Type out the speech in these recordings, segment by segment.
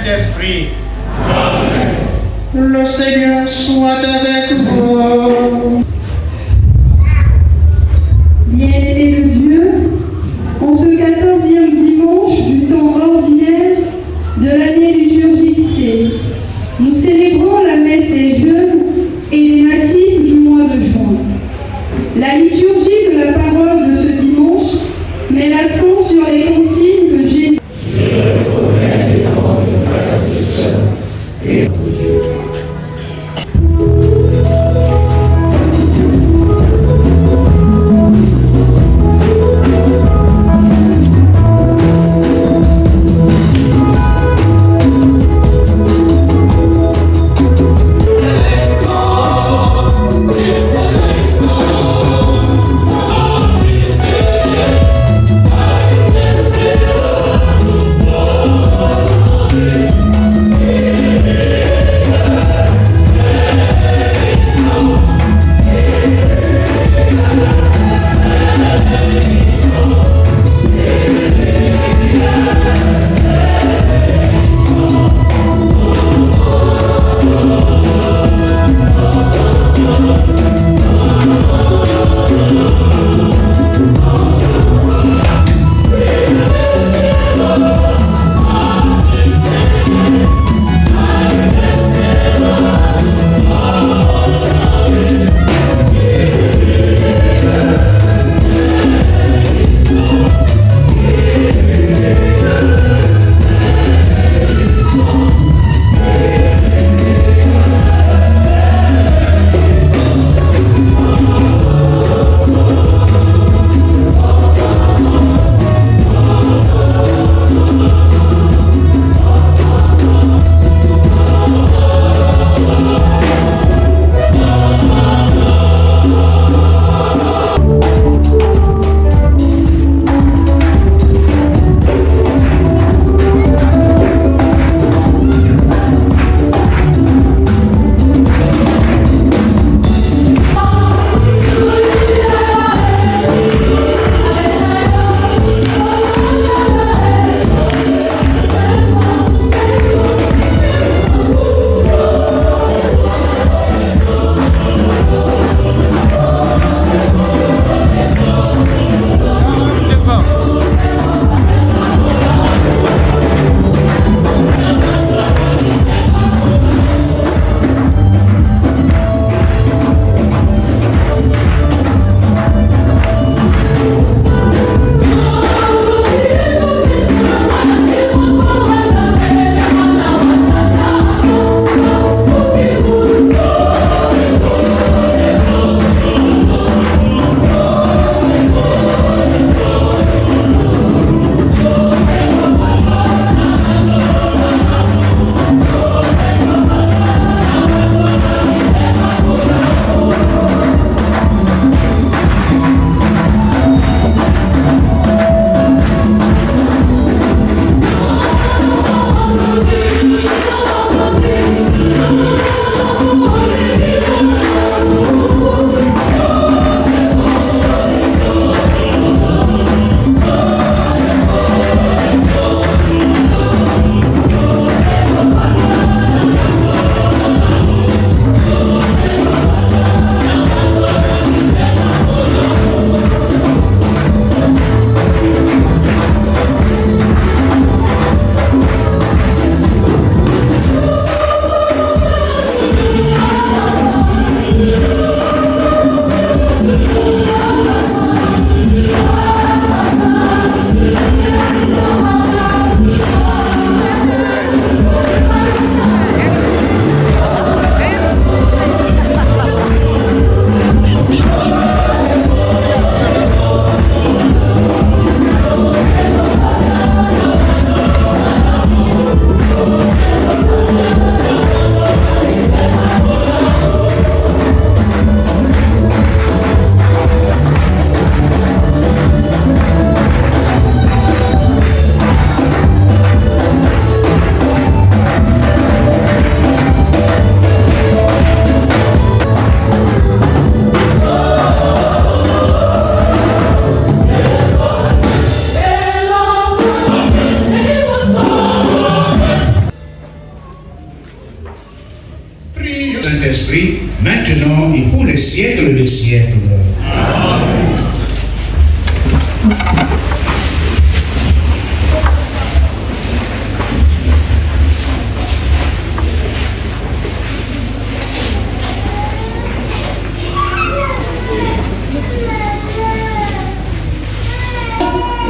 Saint-Esprit. Le Seigneur soit avec vous. Bien-aimés de Dieu, en ce 14e dimanche du temps ordinaire de l'année liturgique C, nous célébrons la messe des jeunes et des natifs du mois de juin. La liturgie de la parole de ce dimanche met l'accent sur les consignes que Jésus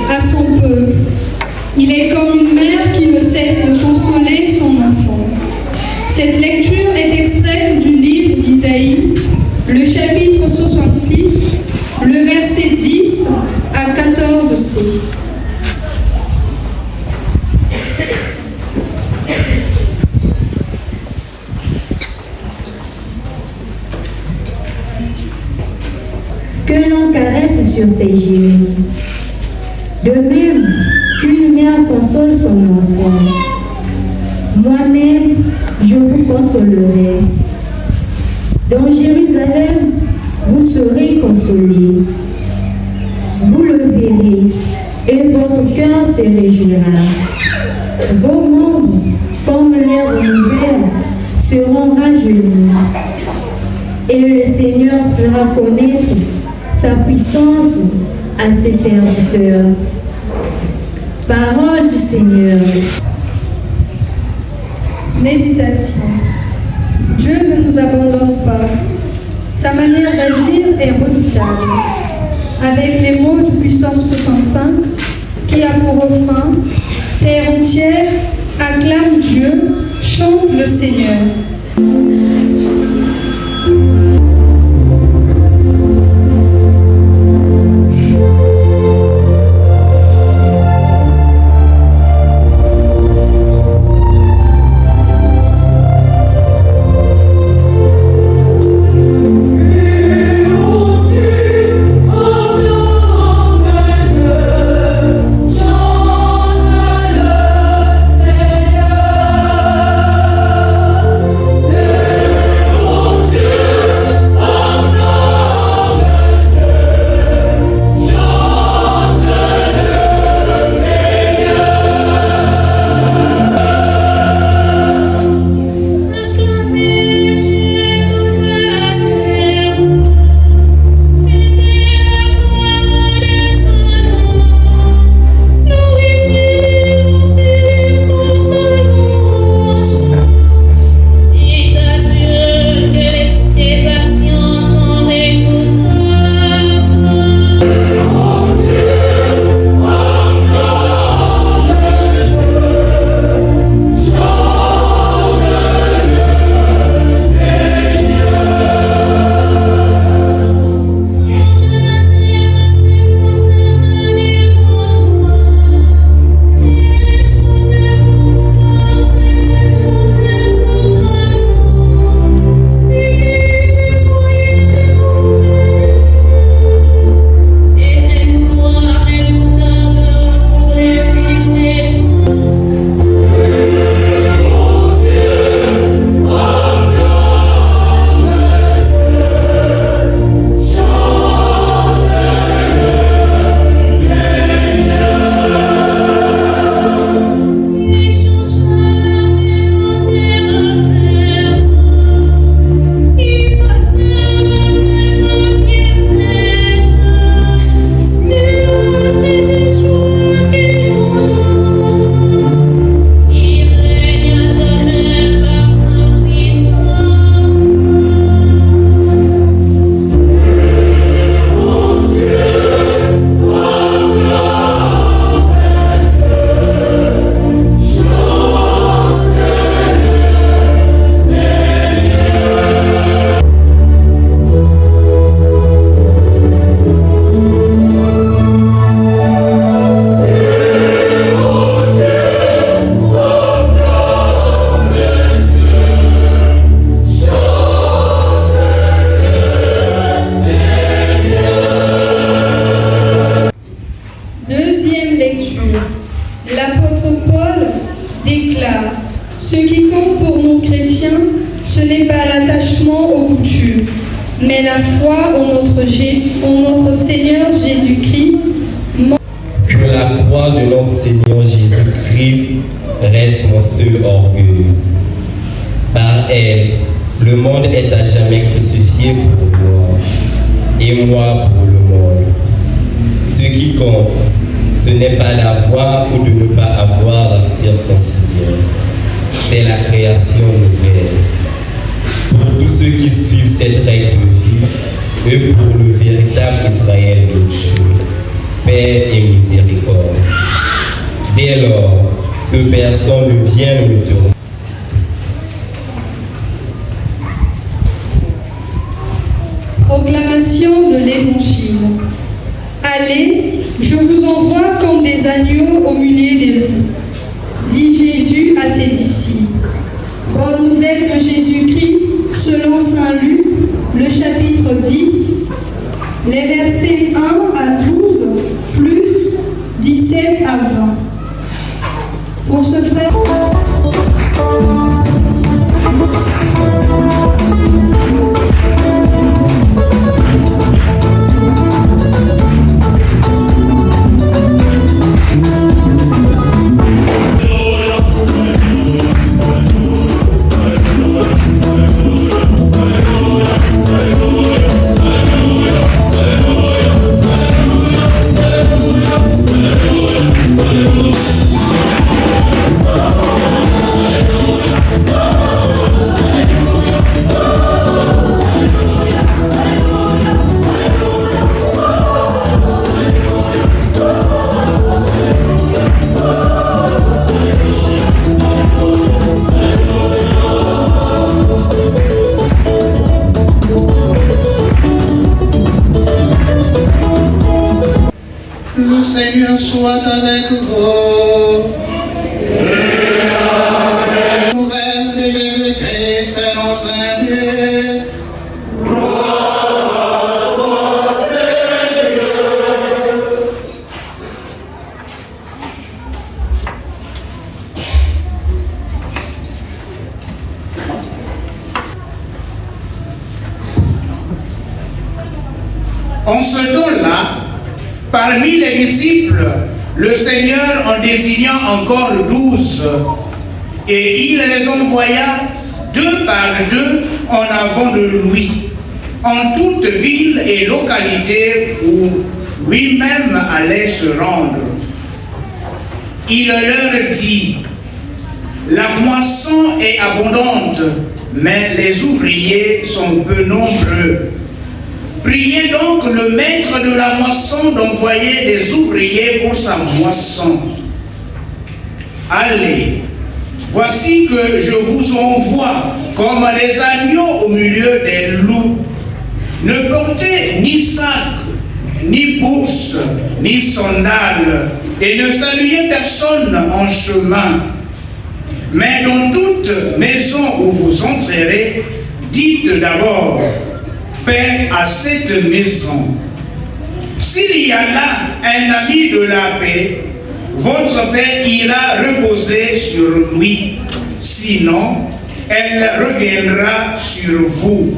À son peuple. Il est comme une mère qui ne cesse de consoler son enfant. Cette lecture est extraite du livre d'Isaïe, le chapitre 66, le verset 10 à 14c. Que l'on caresse sur ses genoux. De même qu'une mère console son enfant, moi-même, je vous consolerai. Dans Jérusalem, vous serez consolés. Vous le verrez, et votre cœur se réjouira. Vos membres, comme l'herbe nouvelle, seront rajeunis. Et le Seigneur fera connaître sa puissance à ses serviteurs. Parole du Seigneur. Méditation. Dieu ne nous abandonne pas. Sa manière d'agir est redoutable. Avec les mots du psaume 65, qui a pour refrain « Terre entière, acclame Dieu, chante le Seigneur ». Ce qui compte pour nous chrétiens, ce n'est pas l'attachement aux coutumes, mais la foi en notre Seigneur Jésus-Christ. Que la croix de notre Seigneur Jésus-Christ reste mon seul orgueil. Par elle, le monde est à jamais crucifié pour moi, et moi pour le monde. Ce qui compte, ce n'est pas d'avoir ou de ne pas avoir la circoncision. C'est la création nouvelle. Pour tous ceux qui suivent cette règle de vie, et pour le véritable Israël de Dieu, paix et miséricorde. Dès lors, que personne ne vienne me tourner. Proclamation de l'Évangile. Allez, je vous envoie comme des agneaux au milieu des loups, dit Jésus à ses disciples. Bonne nouvelle de Jésus-Christ, selon saint Luc, le chapitre 10, les versets 1 à 12, plus 17 à 20. Pour ce frère... Le Seigneur soit avec vous. Nouvelle de Jésus-Christ, selon saint Luc. En ce temps-là, parmi les disciples, le Seigneur en désigna encore 12, et il les envoya 2 par 2 en avant de lui, en toute ville et localité où lui-même allait se rendre. Il leur dit, la moisson est abondante, mais les ouvriers sont peu nombreux. Priez donc le maître de la moisson d'envoyer des ouvriers pour sa moisson. Allez, voici que je vous envoie comme les agneaux au milieu des loups. Ne portez ni sac, ni bourse, ni sandales, et ne saluez personne en chemin. Mais dans toute maison où vous entrerez, dites d'abord, paix à cette maison. S'il y a là un ami de la paix, votre paix ira reposer sur lui. Sinon, elle reviendra sur vous.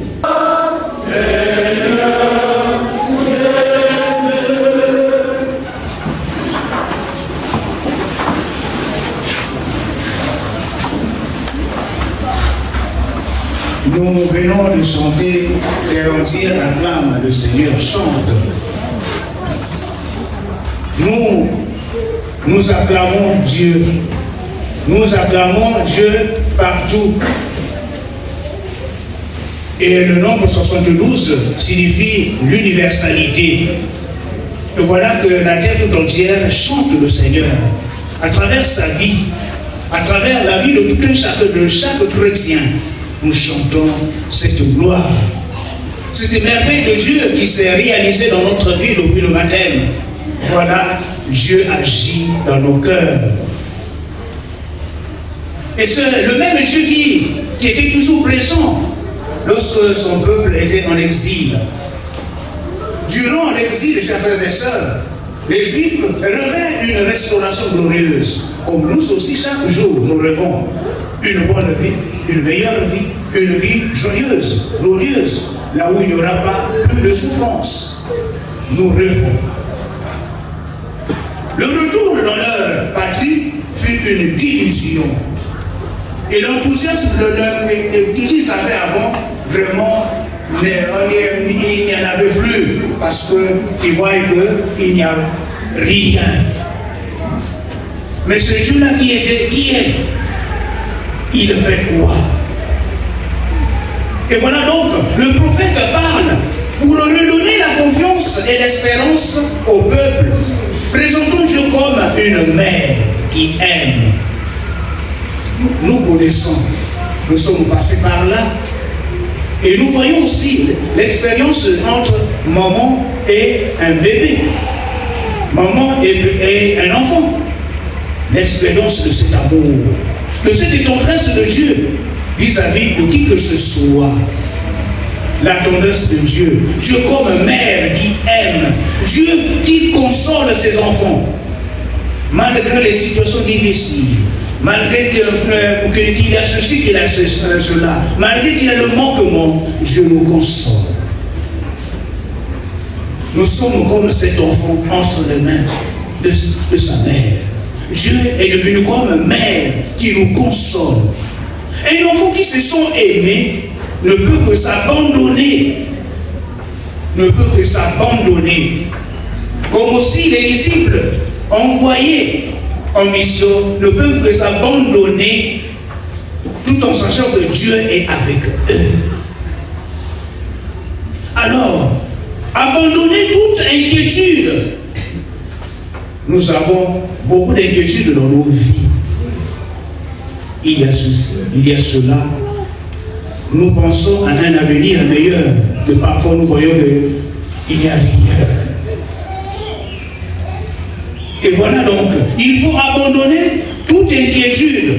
Nous venons de chanter et entière acclame le Seigneur chante. Nous acclamons Dieu. Nous acclamons Dieu partout. Et le nombre 72 signifie l'universalité. Et voilà que la terre tout entière chante le Seigneur à travers sa vie, à travers la vie de tout chaque chrétien. Nous chantons cette gloire, cette merveille de Dieu qui s'est réalisée dans notre vie depuis le baptême. Voilà, Dieu agit dans nos cœurs. Et c'est le même Dieu qui était toujours présent lorsque son peuple était en exil. Durant l'exil, chers frères et sœurs, les Juifs rêvaient une restauration glorieuse. Comme nous aussi, chaque jour, nous rêvons une bonne vie, une meilleure vie, une vie joyeuse, glorieuse, là où il n'y aura pas plus de souffrance. Nous rêvons. Le retour dans leur patrie fut une désillusion. Et l'enthousiasme qu'ils avaient avant, vraiment, il n'y en avait plus parce qu'ils voient qu'il n'y a rien. Mais ce Dieu-là qui est, il fait quoi? Et voilà donc, le prophète parle pour redonner la confiance et l'espérance au peuple. Présentons Dieu comme une mère qui aime. Nous connaissons, nous sommes passés par là. Et nous voyons aussi l'expérience entre maman et un bébé. Maman et un enfant. L'expérience de cet amour, de cette tendresse de Dieu vis-à-vis de qui que ce soit. La tendresse de Dieu. Dieu comme mère qui aime. Dieu qui console ses enfants. Malgré les situations difficiles. Malgré qu'il y a ceci, qu'il y a cela. Malgré qu'il y a le manquement, Dieu nous console. Nous sommes comme cet enfant entre les mains de sa mère. Dieu est devenu comme mère qui nous console. Et un enfant qui se sent aimé ne peut que s'abandonner. Ne peut que s'abandonner. Comme aussi les disciples envoyés en mission ne peuvent que s'abandonner tout en sachant que Dieu est avec eux. Alors, abandonner toute inquiétude. Nous avons beaucoup d'inquiétudes dans nos vies. Il y a ceci, il y a cela. Nous pensons à un avenir meilleur, que parfois nous voyons qu'il n'y a rien. Et voilà donc, il faut abandonner toute inquiétude.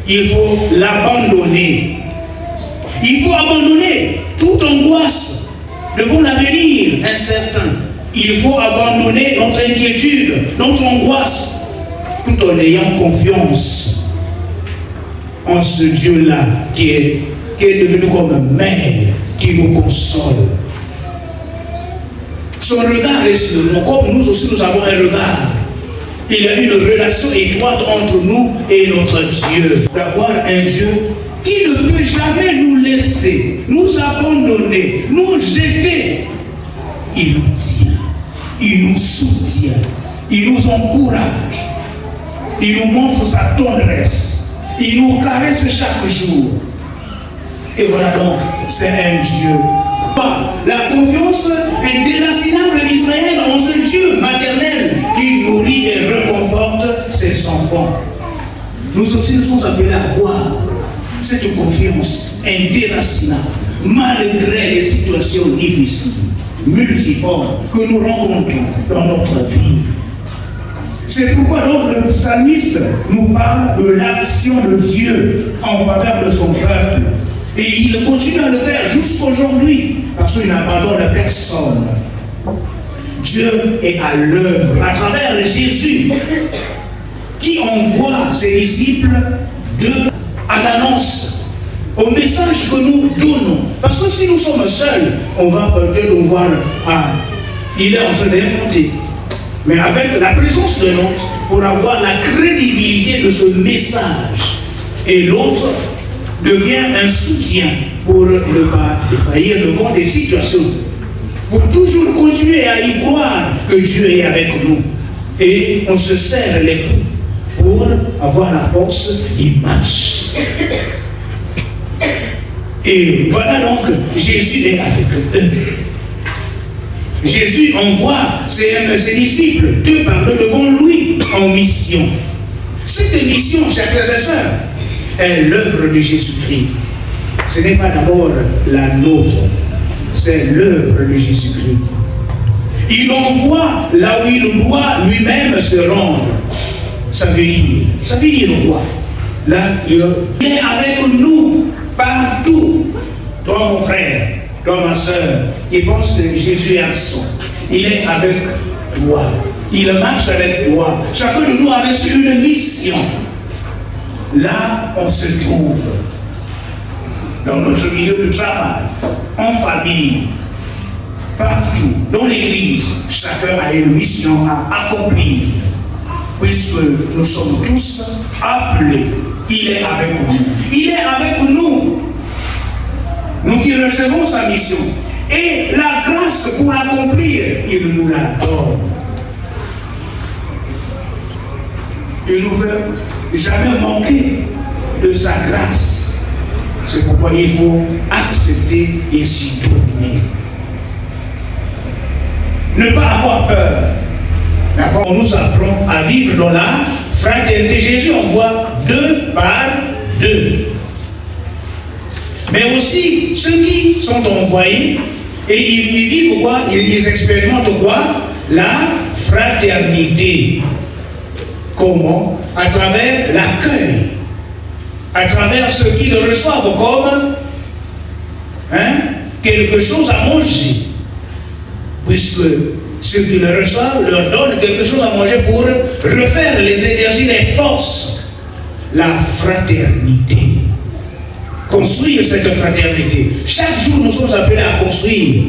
Il faut l'abandonner. Il faut abandonner toute angoisse devant l'avenir incertain. Il faut abandonner notre inquiétude, notre angoisse, tout en ayant confiance en ce Dieu-là qui est devenu comme mère, qui nous console. Son regard est sur nous, comme nous aussi nous avons un regard. Il y a une relation étroite entre nous et notre Dieu. D'avoir un Dieu qui ne peut jamais nous laisser, nous abandonner, nous jeter. Il nous tient, il nous soutient, il nous encourage, il nous montre sa tendresse, il nous caresse chaque jour. Et voilà donc, c'est un Dieu. La confiance indéracinable d'Israël en ce Dieu maternel qui nourrit et réconforte ses enfants. Nous aussi nous sommes appelés à avoir cette confiance indéracinable malgré les situations difficiles, multiformes que nous rencontrons dans notre vie. C'est pourquoi donc le psalmiste nous parle de l'action de Dieu en faveur de son peuple. Et il continue à le faire jusqu'aujourd'hui, parce qu'il n'abandonne personne. Dieu est à l'œuvre à travers Jésus, qui envoie ses disciples à l'annonce, au message que nous donnons. Parce que si nous sommes seuls, on va peut-être nous voir, il est en train d'inventer. Mais avec la présence de l'autre, pour avoir la crédibilité de ce message, et l'autre devient un soutien pour ne pas défaillir devant des situations, pour toujours continuer à y croire que Dieu est avec nous. Et on se serre les coups pour avoir la force d'y marcher. Et voilà donc, Jésus est avec eux. Jésus envoie ses disciples, deux par deux devant lui en mission. Cette mission, chers frères et sœurs, est l'œuvre de Jésus-Christ. Ce n'est pas d'abord la nôtre, c'est l'œuvre de Jésus-Christ. Il envoie là où il doit lui-même se rendre. Ça veut dire quoi? Là, il est avec nous partout. Toi, mon frère, toi, ma soeur, qui pense que Jésus est absent, il est avec toi. Il marche avec toi. Chacun de nous a reçu une mission. Là, on se trouve dans notre milieu de travail, en famille, partout, dans l'église. Chacun a une mission à accomplir. Puisque nous sommes tous appelés, il est avec nous. Il est avec nous. nous qui recevons sa mission, et la grâce pour l'accomplir, il nous la donne. Il ne nous fait jamais manquer de sa grâce. C'est pourquoi il faut accepter et s'y donner. Ne pas avoir peur. On nous apprend à vivre dans la fraternité. Jésus envoie 2 par 2. Mais aussi, ceux qui sont envoyés, et ils vivent quoi? Ils expérimentent quoi? La fraternité. Comment? À travers l'accueil. À travers ceux qui le reçoivent comme quelque chose à manger. Puisque ceux qui le reçoivent leur donnent quelque chose à manger pour refaire les énergies, les forces. La fraternité. Construire cette fraternité. Chaque jour, nous sommes appelés à construire,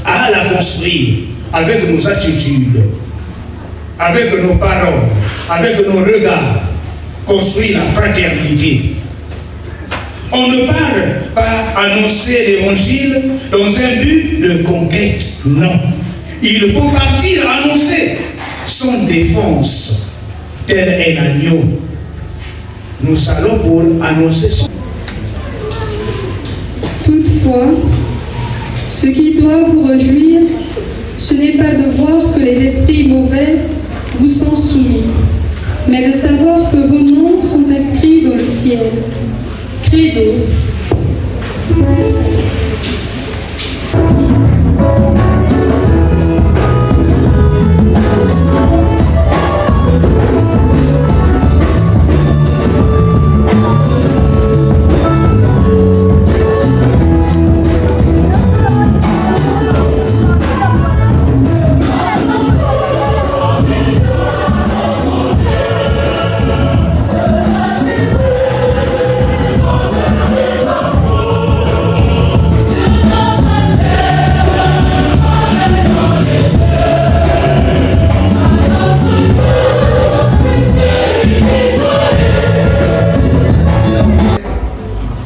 à la construire avec nos attitudes, avec nos paroles, avec nos regards. Construire la fraternité. On ne parle pas annoncer l'évangile dans un but de conquête. Non. Il faut partir annoncer son défense. Tel un agneau. Nous allons pour annoncer son. Toutefois, ce qui doit vous réjouir, ce n'est pas de voir que les esprits mauvais vous sont soumis, mais de savoir que vos noms sont inscrits dans le ciel. Credo.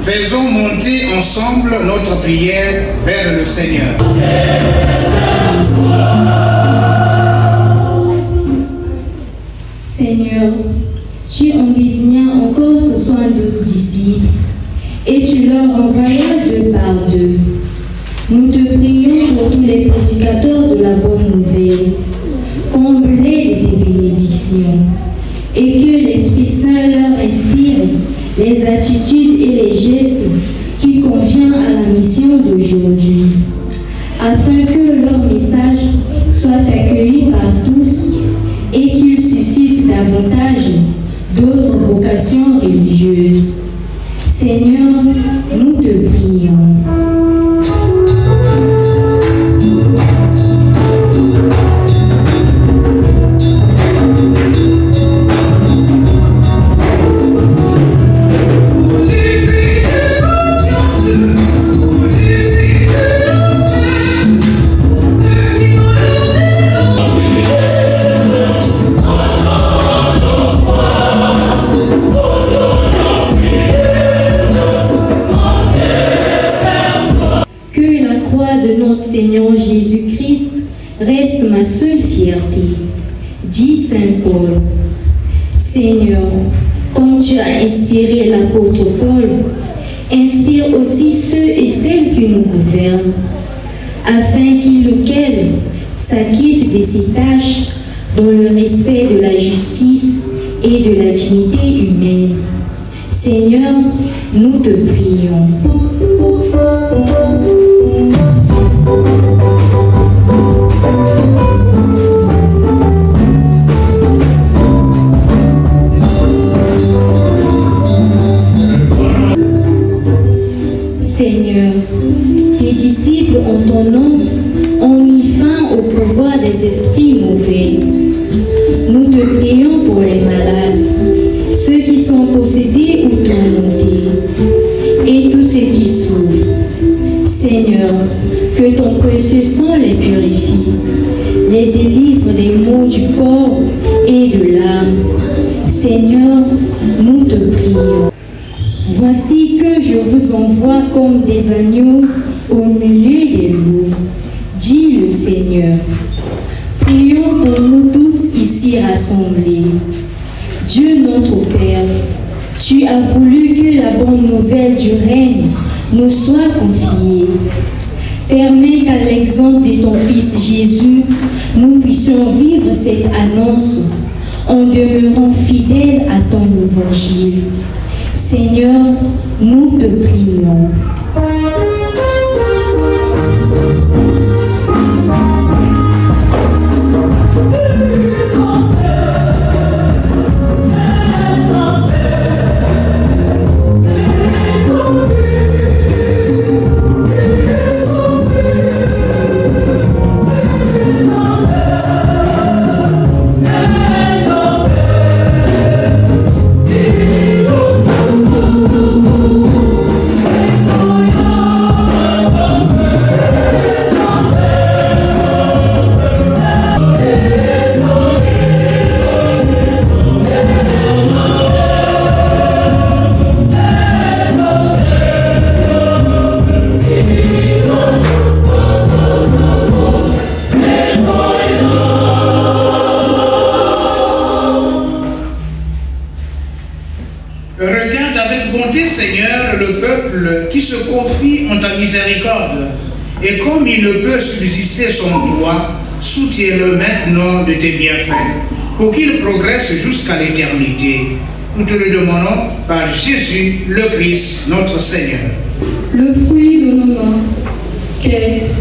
Faisons monter ensemble notre prière vers le Seigneur. Seigneur, tu en désignas encore 72 disciples et tu leur envoyas 2 par 2. Nous te prions pour tous les prédicateurs de la bonne nouvelle. Comble-les de tes bénédictions et que l'Esprit Saint leur inspire les attitudes et les gestes qui conviennent à la mission d'aujourd'hui, afin que leur message soit accueilli par tous et qu'il suscite davantage d'autres vocations religieuses. Seigneur, nous te prions. Seigneur Jésus-Christ reste ma seule fierté, dit Saint Paul. Seigneur, comme tu as inspiré l'apôtre Paul, inspire aussi ceux et celles qui nous gouvernent, afin qu'ils lesquels s'acquittent de ces tâches dans le respect de la justice et de la dignité humaine. Seigneur, nous te prions. Seigneur, tes disciples en ton nom ont mis fin au pouvoir des esprits mauvais. Nous te prions pour les malades, ceux qui sont possédés ou tourmentés, et tous ceux qui souffrent. Seigneur, que ton précieux sang les purifie, les délivre des maux du corps et de l'âme. Seigneur, nous te prions. Voici Voici que je vous envoie comme des agneaux au milieu des loups, dit le Seigneur. Prions pour nous tous ici rassemblés. Dieu notre Père, tu as voulu que la bonne nouvelle du règne nous soit confiée. Permets qu'à l'exemple de ton Fils Jésus, nous puissions vivre cette annonce en demeurant fidèles à ton évangile. Seigneur, nous te prions. Regarde avec bonté, Seigneur, le peuple qui se confie en ta miséricorde. Et comme il ne peut subsister sans toi, soutiens-le maintenant de tes bienfaits, pour qu'il progresse jusqu'à l'éternité. Nous te le demandons par Jésus, le Christ, notre Seigneur. Le fruit de nos mains, quête.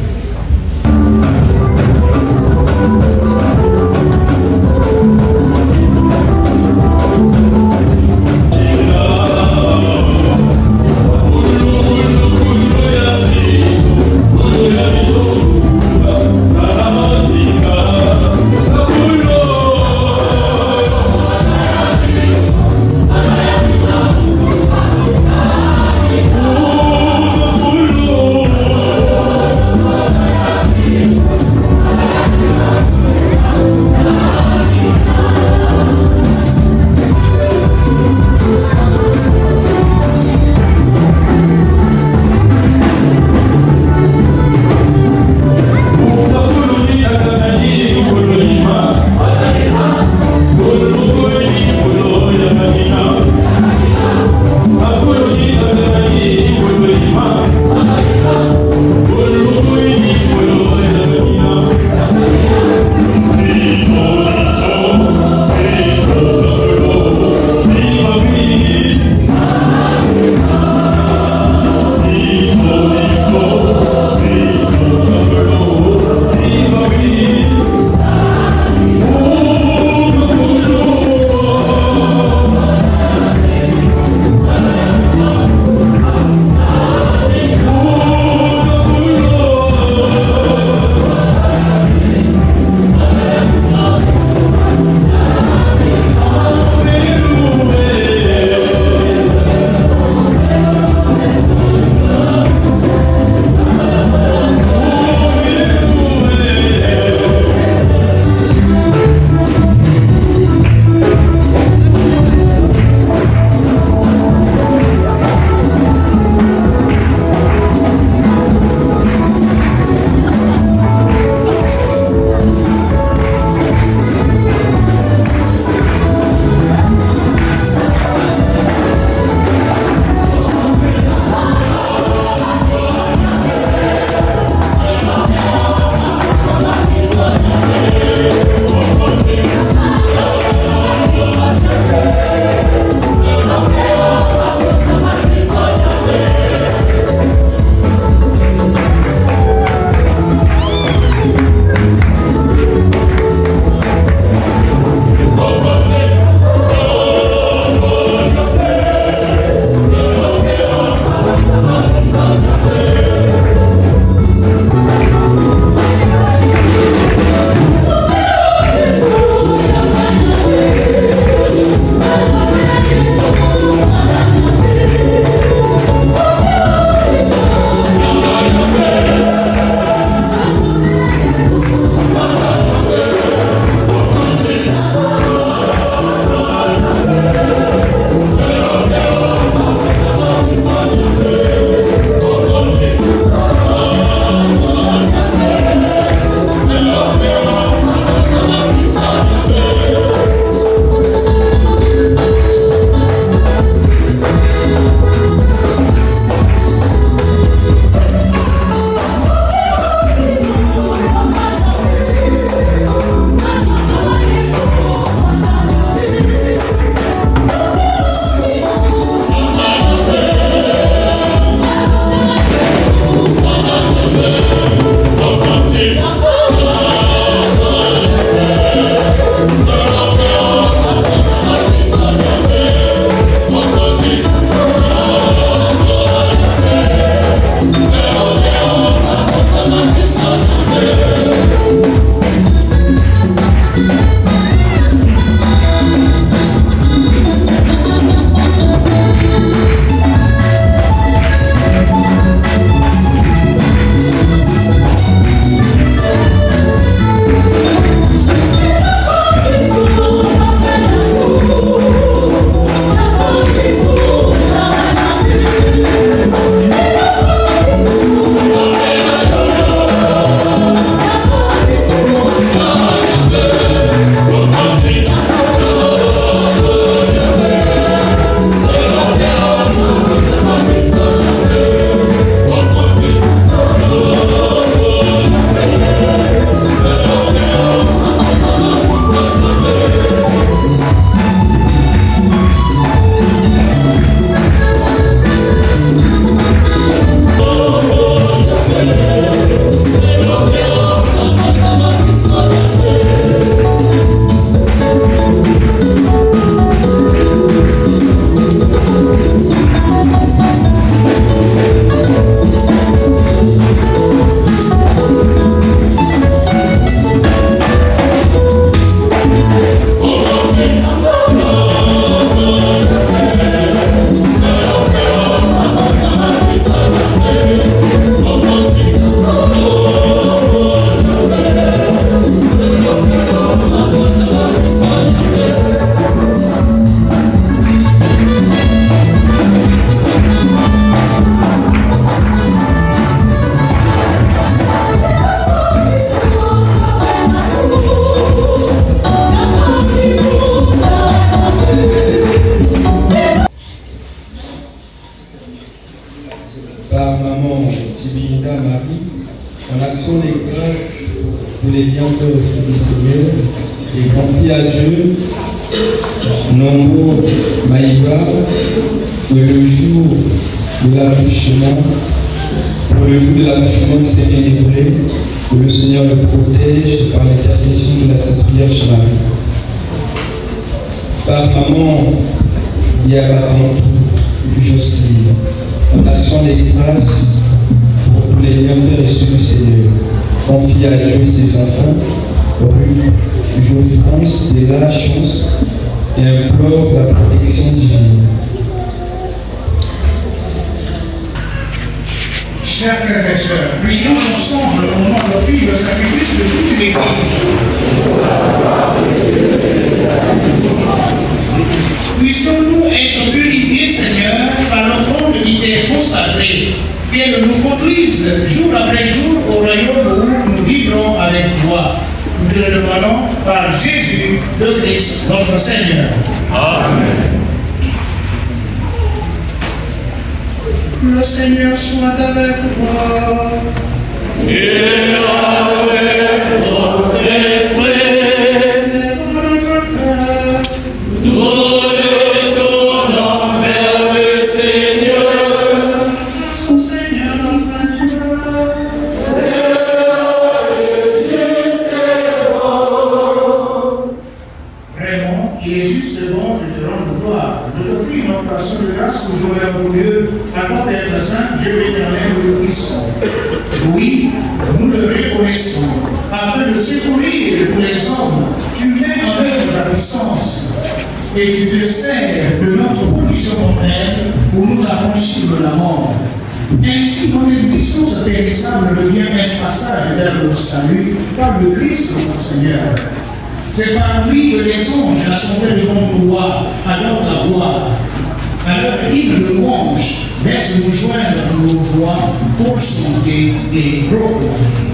en action des grâces pour les bienfaits reçus du Seigneur et confie à Dieu, Nombo Maïba, que le jour de l'accouchement, pour le jour de l'accouchement qui s'est bien déroulé, que le Seigneur le protège par l'intercession de la Sainte Vierge Marie. Par maman Diabarantou Jocelyne, en action des grâces pour tous les bienfaits reçus du Seigneur, confie à Dieu ses enfants, rue Geoffrance de la chance et implore la protection divine. Chers frères et sœurs, prions ensemble au nom de Dieu le sacrifice de toute l'Église. Puissions-nous être purifiés, Seigneur, par l'offrande qui t'est consacrée, qu'elle nous conduise jour après jour au royaume où nous vivrons avec toi. Nous te le demandons par Jésus, le Christ, notre Seigneur. Amen. Le Seigneur soit avec toi. Et avec votre esprit. Lèvons notre cœur. Nous le donnons vers le Seigneur. Son Seigneur notre Dieu. Seigneur est juste et bon. Vraiment, il est juste et bon de te rendre gloire, de t'offrir notre action de grâce pour jouer pour Dieu. Avant d'être saint, Dieu éternel, nous le puissons. Oui, nous le reconnaissons. Afin de secourir tous les hommes, tu mets en œuvre ta puissance et tu te sers de notre condition mortelle pour nous affranchir de la mort. Ainsi, notre existence périssable devient un passage vers le salut par le Christ notre Seigneur. C'est par lui que les anges assemblés devant toi, alors ta gloire, à leur hymne de louange, laisse nous joindre nos voix pour chanter et proclamer.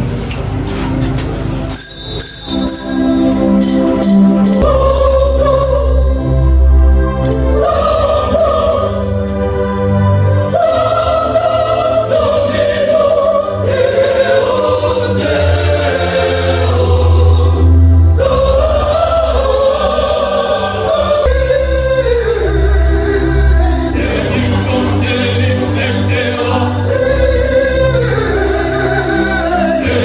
Yeah.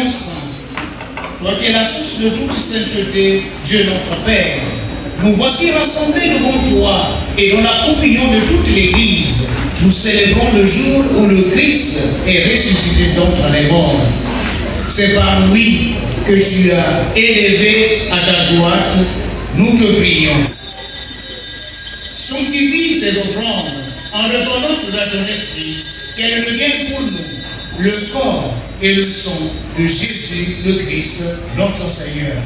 nom saint, toi qui es la source de toute sainteté, Dieu notre Père, nous voici rassemblés devant toi et dans la communion de toute l'Église, nous célébrons le jour où le Christ est ressuscité d'entre les morts. C'est par lui que tu as élevé à ta droite, nous te prions. Sanctifie ces offrandes en répandant sur ton esprit, qu'elles deviennent pour nous le corps et le sang de Jésus le Christ, notre Seigneur.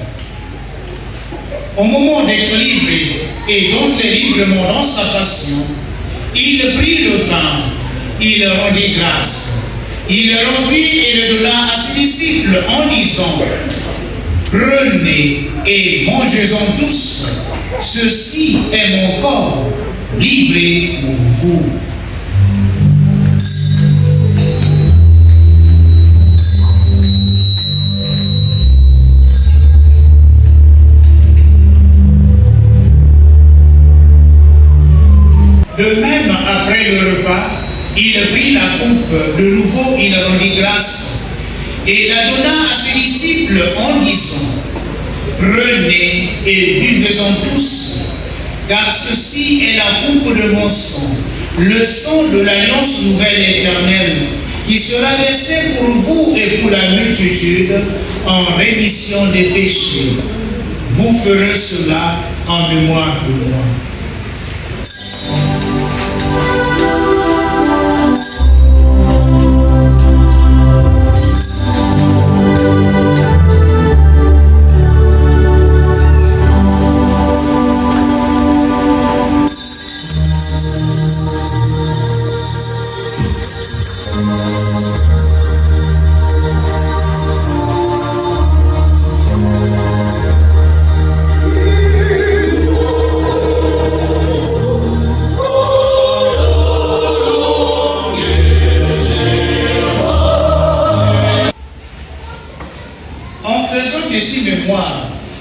Au moment d'être livré et d'entrer librement dans sa passion, il prit le pain, il rendit grâce, il le remplit et le donna à ses disciples en disant: prenez et mangez-en tous, ceci est mon corps livré pour vous. De même, après le repas, il prit la coupe, de nouveau il rendit grâce et la donna à ses disciples en disant: prenez et buvez-en tous, car ceci est la coupe de mon sang, le sang de l'alliance nouvelle et éternelle, qui sera versé pour vous et pour la multitude en rémission des péchés. Vous ferez cela en mémoire de moi.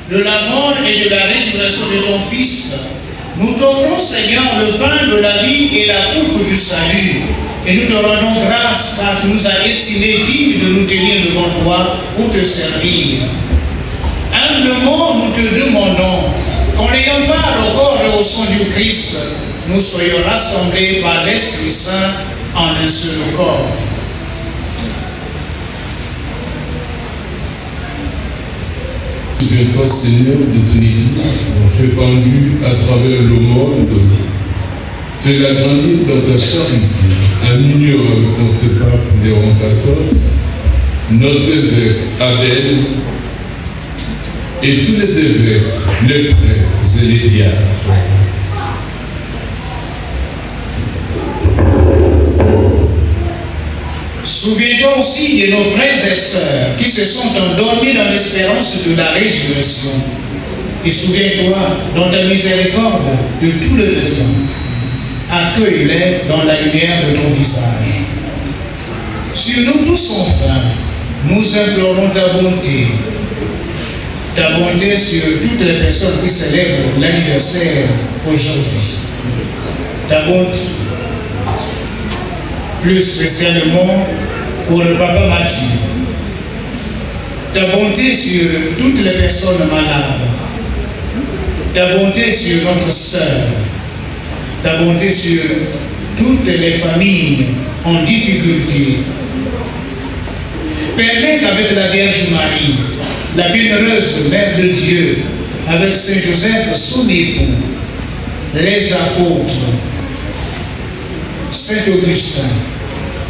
De la mort et de la résurrection de ton Fils, nous t'offrons, Seigneur, le pain de la vie et la coupe du salut. Et nous te rendons grâce car tu nous as estimés dignes de nous tenir devant toi pour te servir. Humblement, nous te demandons qu'en ayant part au corps et au sang du Christ, nous soyons rassemblés par l'Esprit Saint en un seul corps. Souviens-toi, Seigneur, de ton Église répandue à travers le monde. Fais-la grandir dans ta charité, en union avec notre pape Léon XIV, notre évêque Abel et tous les évêques, les prêtres et les diacres. Souviens-toi aussi de nos frères et sœurs qui se sont endormis dans l'espérance de la résurrection. Et souviens-toi, dans ta miséricorde, de tous les défunts. Accueille-les dans la lumière de ton visage. Sur nous tous enfin, nous implorons ta bonté. Ta bonté sur toutes les personnes qui célèbrent l'anniversaire aujourd'hui. Ta bonté, plus spécialement pour le papa Mathieu. Ta bonté sur toutes les personnes malades. Ta bonté sur notre sœur. Ta bonté sur toutes les familles en difficulté. Permets qu'avec la Vierge Marie, la bienheureuse Mère de Dieu, avec Saint Joseph, son époux, les apôtres, Saint Augustin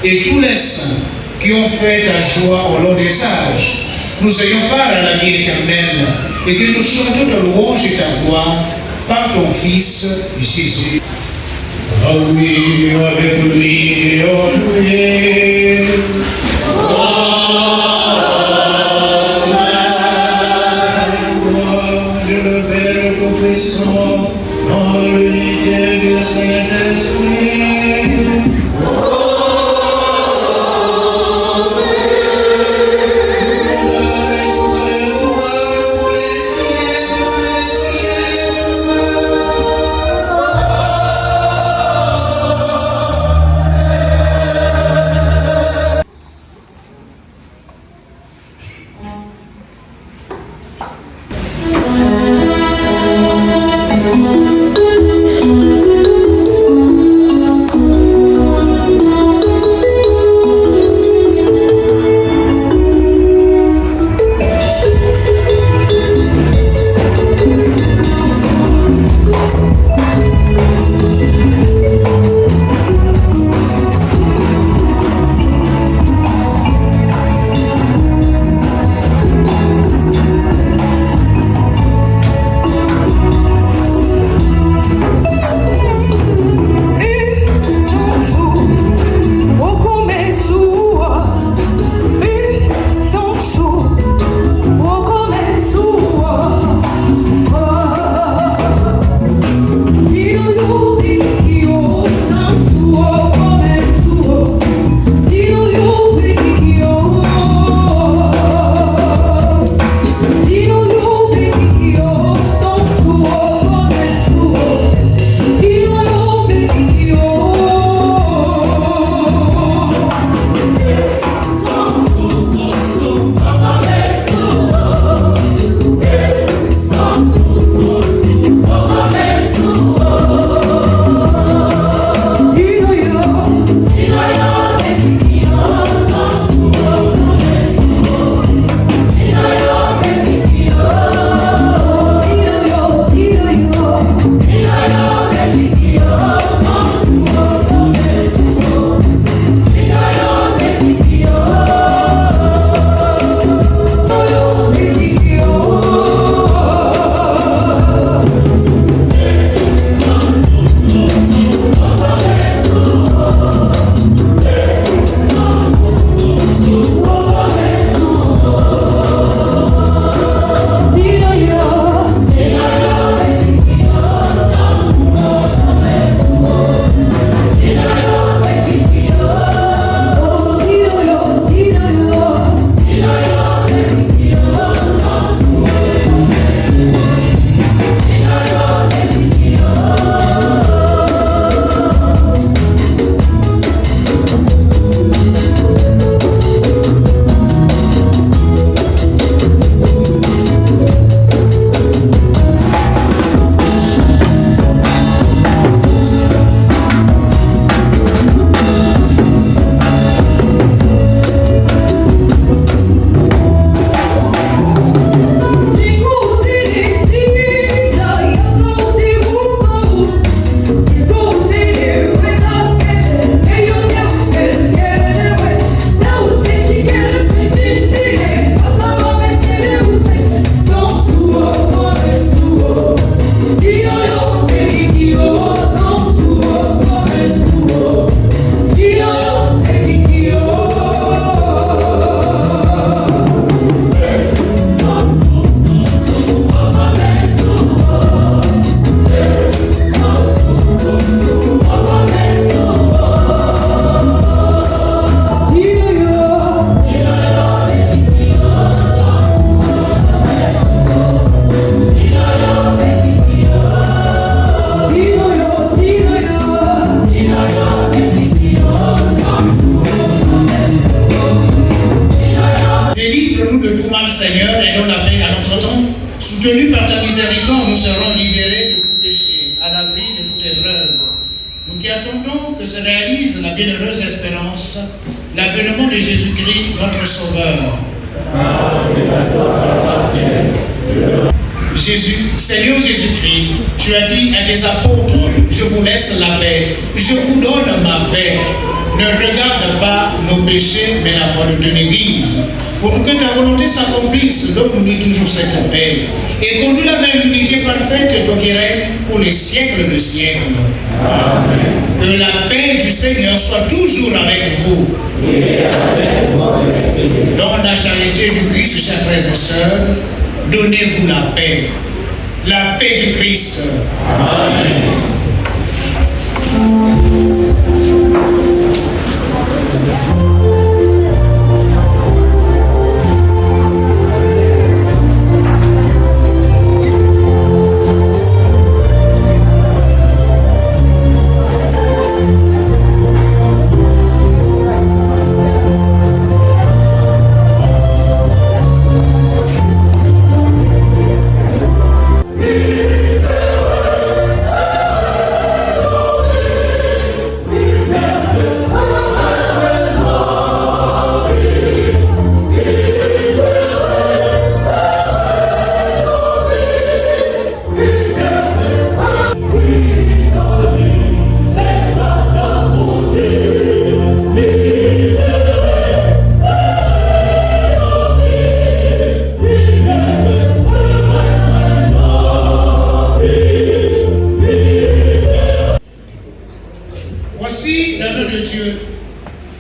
et tous les saints qui ont fait ta joie au long des âges, nous ayons part à la vie éternelle et que nous chantons ta louange et ta gloire par ton Fils Jésus. Ah oui, avec lui, en lui. Dieu le Père Tout-Puissant, dans l'unité du Saint-Esprit. Délivre-nous de tout mal, Seigneur, et donne la paix à notre temps. Soutenus par ta miséricorde, nous serons libérés de tout péché, à l'abri de toute erreur. Nous qui attendons que se réalise la bienheureuse espérance, l'avènement de Jésus-Christ, notre Sauveur. Seigneur Jésus-Christ, tu as dit à tes apôtres, je vous laisse la paix, je vous donne ma paix. Ne regarde pas nos péchés, mais la foi de ton Église. Pour que ta volonté s'accomplisse, donne-nous toujours cette paix. Et conduis-la vers l'unité parfaite, toi qui règnes pour les siècles de siècles. Amen. Que la paix du Seigneur soit toujours avec vous. Et avec votre esprit. Dans la charité du Christ, chers frères et sœurs, donnez-vous la paix. La paix du Christ. Amen.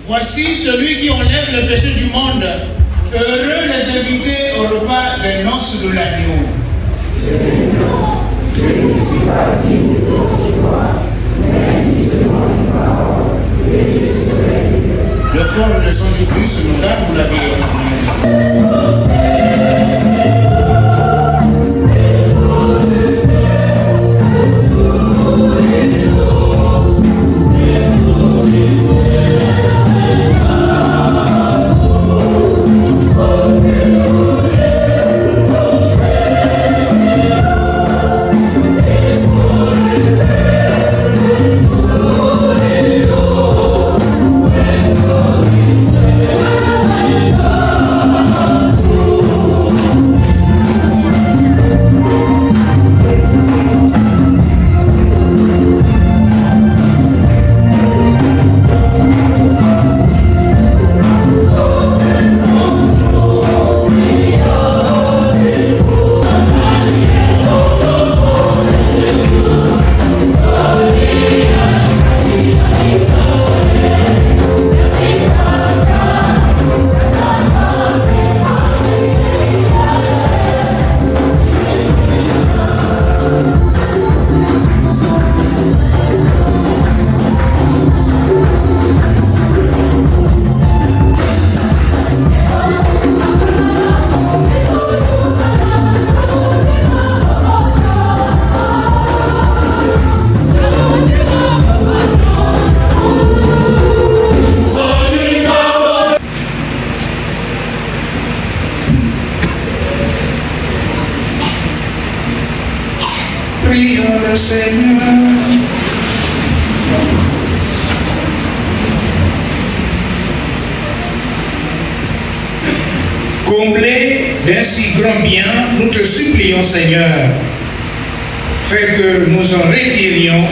Voici celui qui enlève le péché du monde. Heureux les invités au repas des noces de l'agneau. Seigneur, je ne suis pas digne de te recevoir, mais dis seulement une parole, et je serai libre. Le corps et le sang du Christ nous donnent pour la vie éternelle. Prions le Seigneur. Comblés d'un si grand bien, nous te supplions, Seigneur, fais que nous en retirions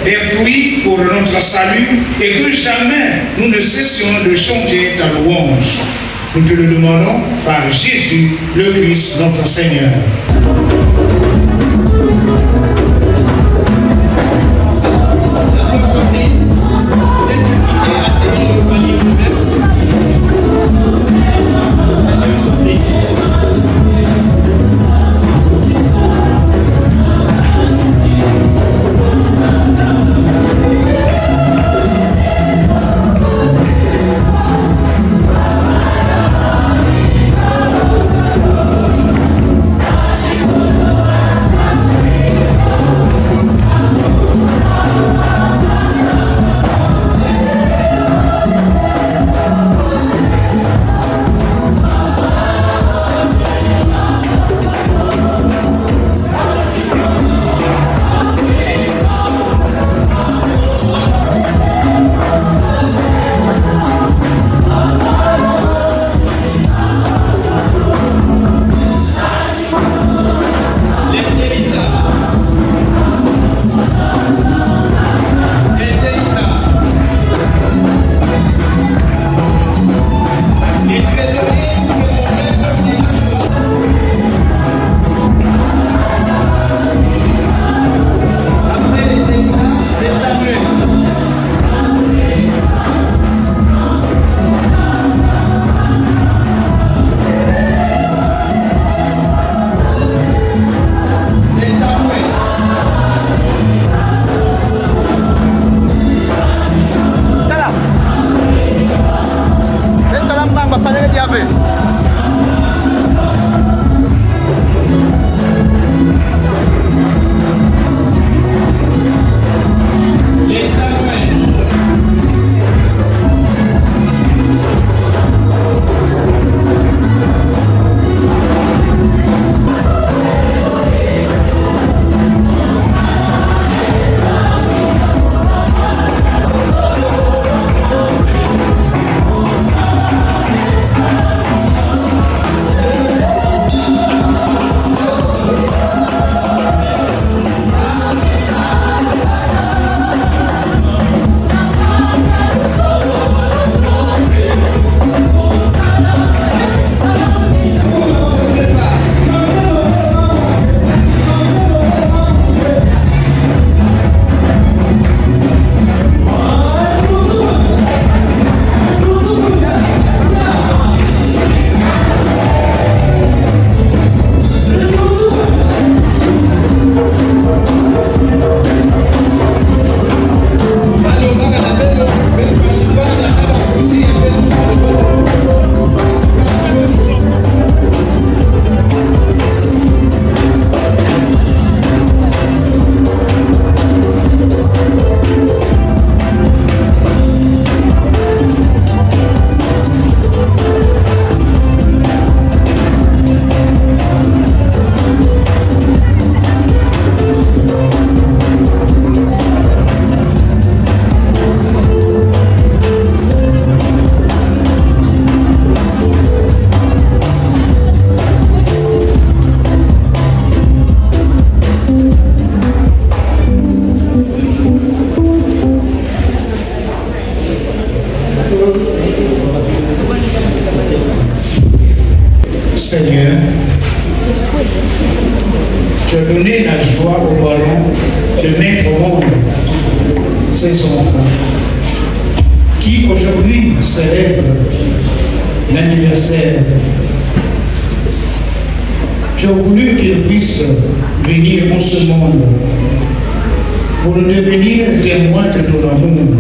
des fruits pour notre salut et que jamais nous ne cessions de chanter ta louange. Nous te le demandons par Jésus, le Christ, notre Seigneur. joie au ballon de mettre au monde ses enfants, qui aujourd'hui célèbrent l'anniversaire. J'ai voulu qu'ils puissent venir en ce monde pour devenir témoins de ton amour,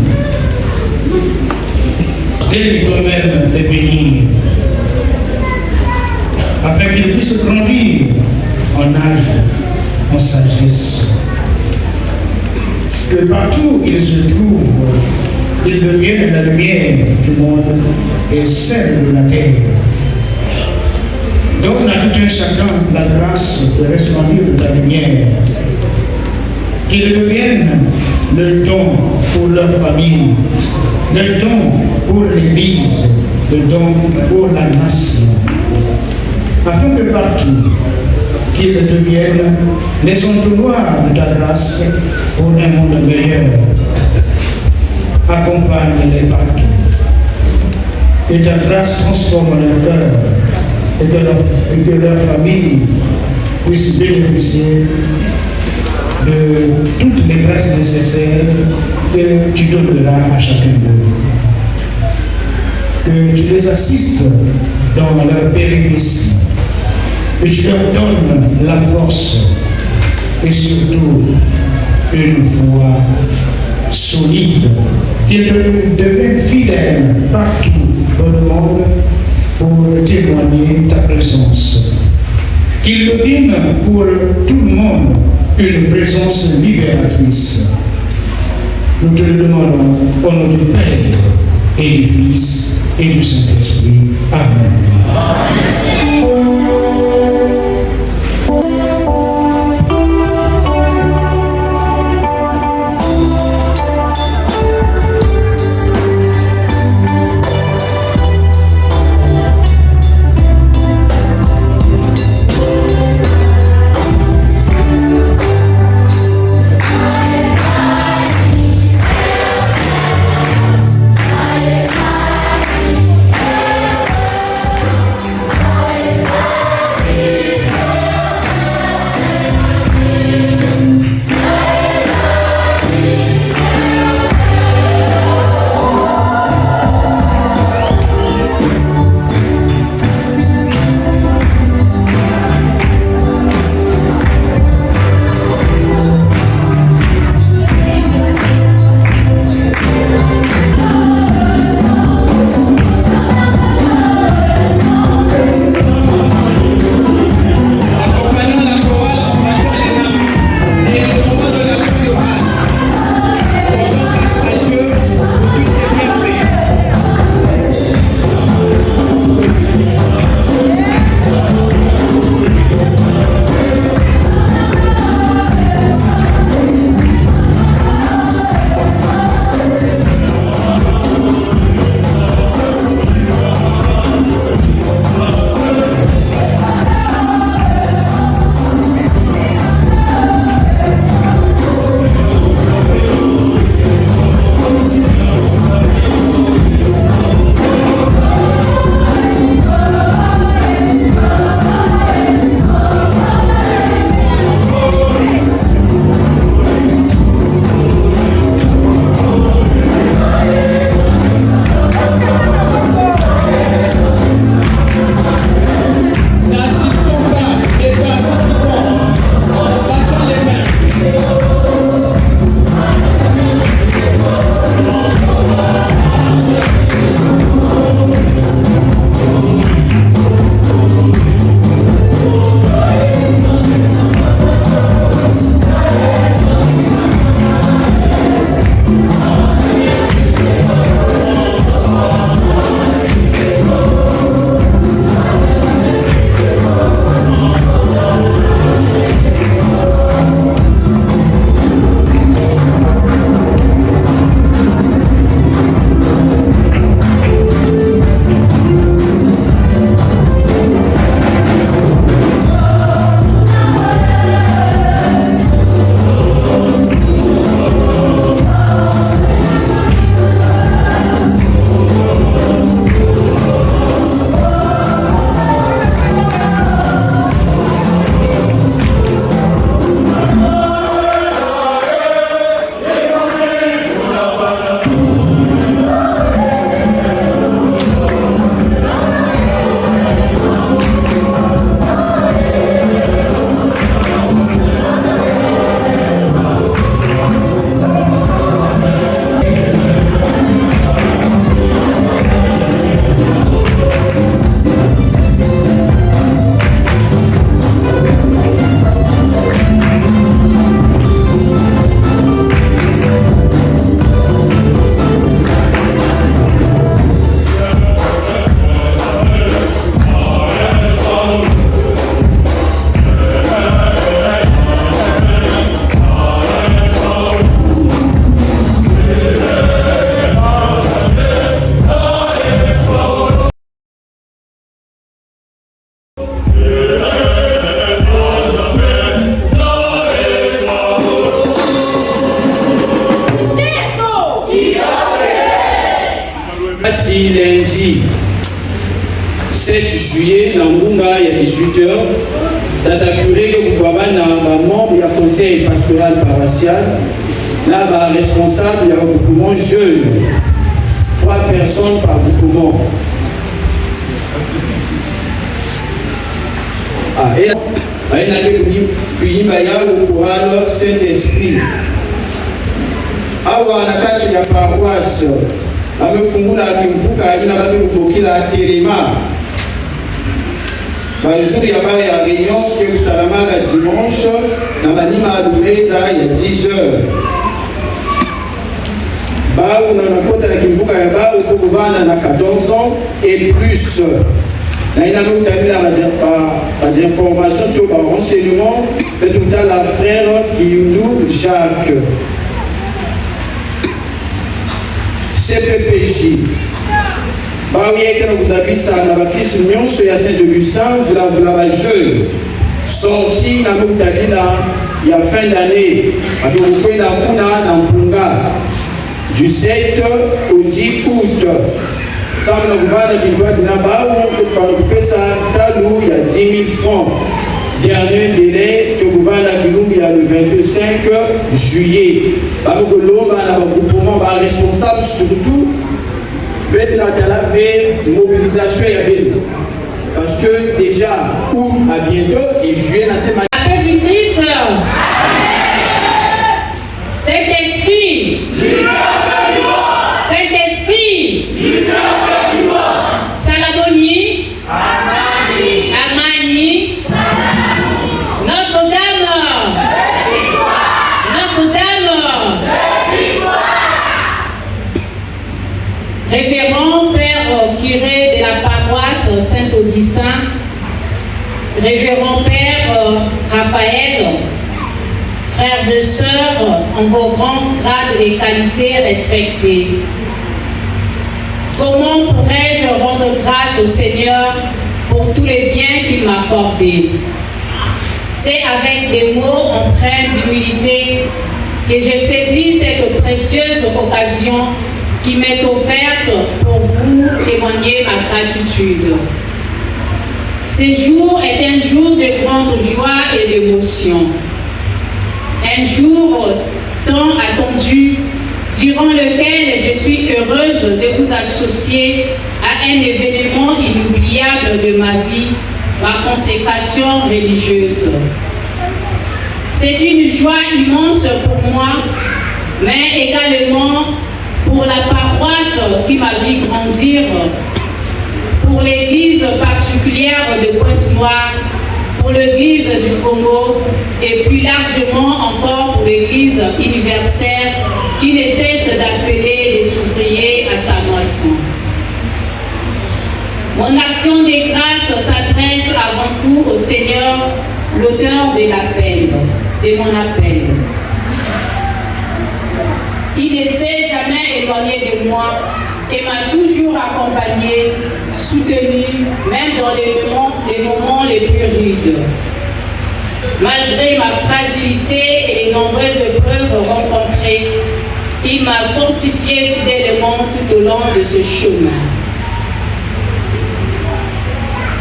dès toi-même les bénir, afin qu'ils puissent grandir en âge, en sagesse. Que partout où ils se trouvent, ils deviennent la lumière du monde et celle de la terre. Donne à tout un chacun la grâce de resplendir de ta lumière. Qu'ils deviennent le don pour leur famille, le don pour l'Église, le don pour la nation. Afin que partout, qu'ils deviennent les entonnoirs de ta grâce pour un monde meilleur. Accompagne-les partout. Que ta grâce transforme leur cœur et que leur famille puisse bénéficier de toutes les grâces nécessaires que tu donneras à chacun d'eux. Que tu les assistes dans leur péripétie, que tu leur donnes la force et surtout une foi solide, qu'ils deviennent fidèles partout dans le monde pour témoigner ta présence. Qu'ils deviennent pour tout le monde une présence libératrice. Nous te le demandons au nom du Père et du Fils et du Saint-Esprit. Amen. si lundi 7 juillet, na Ngunga, il y a 18h, Tata Curé, que vous avez un membre du conseil pastoral paroissial, là, il responsable, il y a un groupement jeune, 3 personnes par groupement. Et là, il y a le courant Saint-Esprit. Awa na kati ya paroisse amefungula akimvuka ajina baki kutokila Telema bajour ya baya ya réunion ke usalamaga dimanche na manima alumeza ya 10h bao na nakota na kimvuka ya bao faut kuvana na 14 ans et plus na ina mutamila les informations to ba renseignement de tout à la frère Kiyundu Jacques CPPJ. Baouye que vous habitez na bafis union sur ya Saint-Augustin, vous la jeune. Sorti na mutalina il y a fin d'année. Atokwenda kuna na mpunga. Du 7 au 10 août. Samna kuvana kilwa dina baou kwa kupesa talu ya 10 000 francs. Dernier délai que vous vendez à Bilumbi le 25 juillet. Parce que l'homme a un groupement responsable surtout de mobilisation parce que déjà août à bientôt et juillet dans ces la paix du Christ. Saint-Esprit. Saint-Esprit. Salamoni. Amani. Notre-Dame. Notre-Dame. Révérend Père curé de la paroisse Saint-Augustin, Révérend Père Raphaël, frères et sœurs en vos rangs, grades et qualités respectés. Comment pourrais-je rendre grâce au Seigneur pour tous les biens qu'il m'a accordés? C'est avec des mots empreints d'humilité que je saisis cette précieuse occasion qui m'est offerte pour vous témoigner ma gratitude. Ce jour est un jour de grande joie et d'émotion. Un jour tant attendu, durant lequel je suis heureuse de vous associer à un événement inoubliable de ma vie, ma consécration religieuse. C'est une joie immense pour moi, mais également pour la paroisse qui m'a vu grandir, pour l'église particulière de Pointe-Noire, pour l'église du Congo et plus largement encore pour l'église universelle qui ne cesse d'appeler les ouvriers à sa moisson. Mon action de grâce s'adresse avant tout au Seigneur, l'auteur de l'appel, de mon appel. Il ne s'est jamais éloigné de moi et m'a toujours accompagné, soutenu, même dans les moments les plus rudes. Malgré ma fragilité et les nombreuses épreuves rencontrées, il m'a fortifié fidèlement tout au long de ce chemin.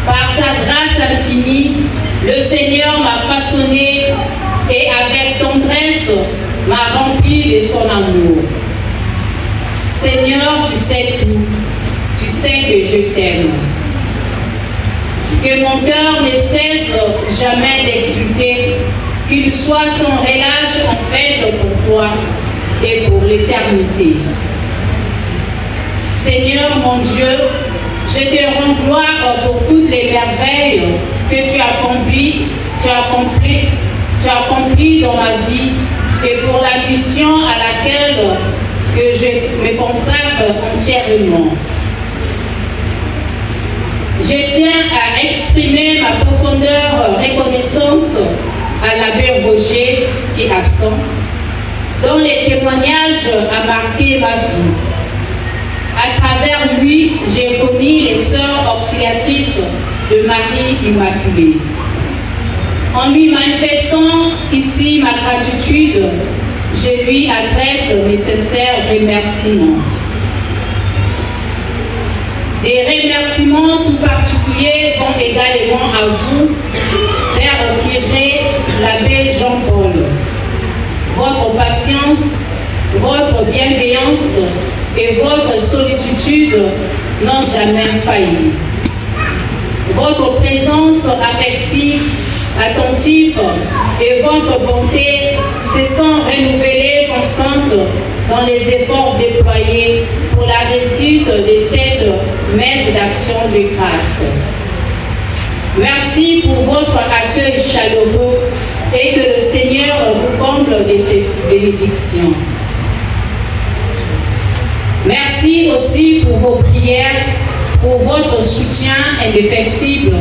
Par sa grâce infinie, le Seigneur m'a façonné et avec tendresse m'a rempli de son amour. Seigneur, tu sais tout. Tu sais que je t'aime. Que mon cœur ne cesse jamais d'exulter, qu'il soit sans relâche en fait pour toi et pour l'éternité. Seigneur mon Dieu, je te rends gloire pour toutes les merveilles que tu as accompli dans ma vie et pour la mission à laquelle que je me consacre entièrement. Je tiens à exprimer ma profondeur reconnaissance à l'abbé Roger, qui est absent, dont les témoignages ont marqué ma vie. À travers lui, j'ai connu les sœurs auxiliatrices de Marie Immaculée. En lui manifestant ici ma gratitude, je lui adresse mes sincères remerciements. Des remerciements tout particuliers vont également à vous, Père Kiré, l'abbé Jean-Paul. Votre patience, votre bienveillance et votre solitude n'ont jamais failli. Votre présence affective, attentive et votre bonté se sont renouvelées constantes dans les efforts déployés pour la réussite de cette messe d'action de grâce. Merci pour votre accueil chaleureux et que le Seigneur vous comble de ses bénédictions. Merci aussi pour vos prières, pour votre soutien indéfectible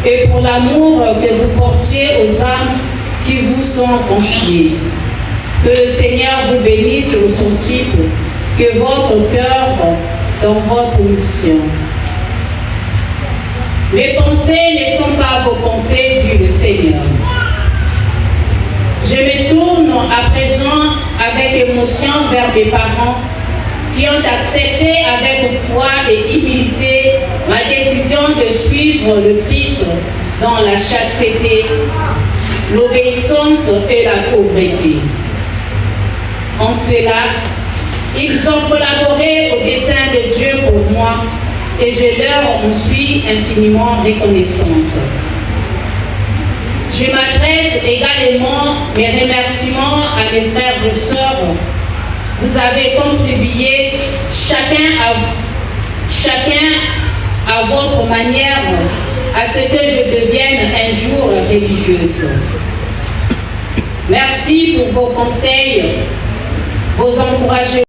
et pour l'amour que vous portiez aux âmes qui vous sont confiées. Que le Seigneur vous bénisse au centuple, que votre cœur dans votre mission. Mes pensées ne sont pas vos pensées, dit le Seigneur. Je me tourne à présent avec émotion vers mes parents qui ont accepté avec foi et humilité ma décision de suivre le Christ dans la chasteté, l'obéissance et la pauvreté. En cela, ils ont collaboré au dessein de Dieu pour moi et je leur en suis infiniment reconnaissante. Je m'adresse également mes remerciements à mes frères et sœurs. Vous avez contribué chacun à votre manière à ce que je devienne un jour religieuse. Merci pour vos conseils, vos encouragements.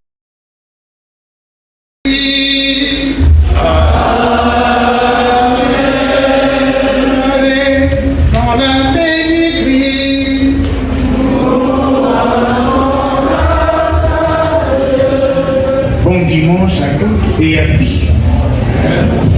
Bon dimanche à toutes et à tous. Merci.